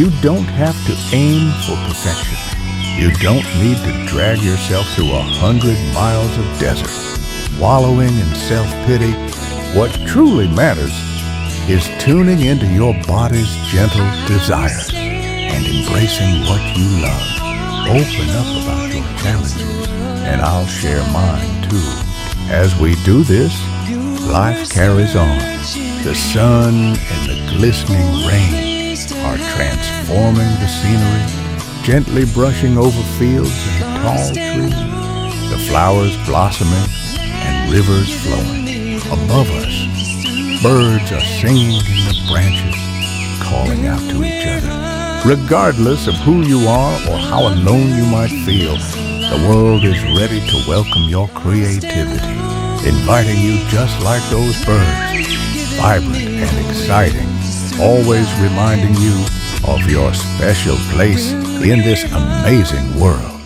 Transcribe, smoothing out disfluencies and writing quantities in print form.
You don't have to aim for perfection. You don't need to drag yourself through 100 miles of desert, wallowing in self-pity. What truly matters is tuning into your body's gentle desires and embracing what you love. Open up about your challenges, and I'll share mine too. As we do this, life carries on. The sun and the glistening rain are transforming the scenery, gently brushing over fields and tall trees, the flowers blossoming and rivers flowing. Above us, birds are singing in the branches, calling out to each other. Regardless of who you are or how alone you might feel, the world is ready to welcome your creativity, inviting you just like those birds, vibrant and exciting, always reminding you of your special place in this amazing world.